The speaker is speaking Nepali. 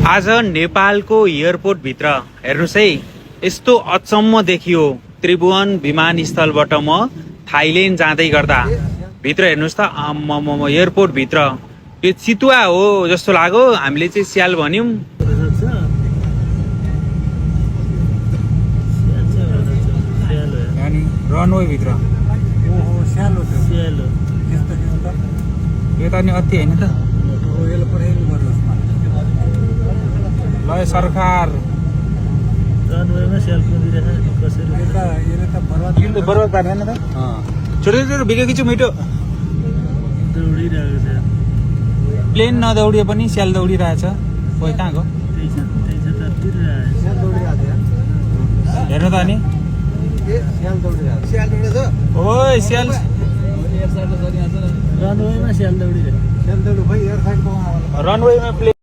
आज नेपालको एयरपोर्ट भित्र हेर्नुस् है, यस्तो अचम्म देखियो। त्रिभुवन विमानस्थलबाट म थाइल्यान्ड जाँदै गर्दा भित्र हेर्नुस् त, एयरपोर्ट भित्र यो चितुवा हो जस्तो लाग्यो। हामीले चाहिँ स्याल भन्यौं। रनवे भित्र यो त अनि अति होइन त। ल सरकार बर्बाद पार्दैन त। छोटो छोटो भिडियो खिच्छु मिठो। प्लेन नदौडिए पनि स्याल दौडिरहेछ। खोइ कहाँ गयो हेर्नु त अनि। ओइ स्याल रनवेमा प्लेन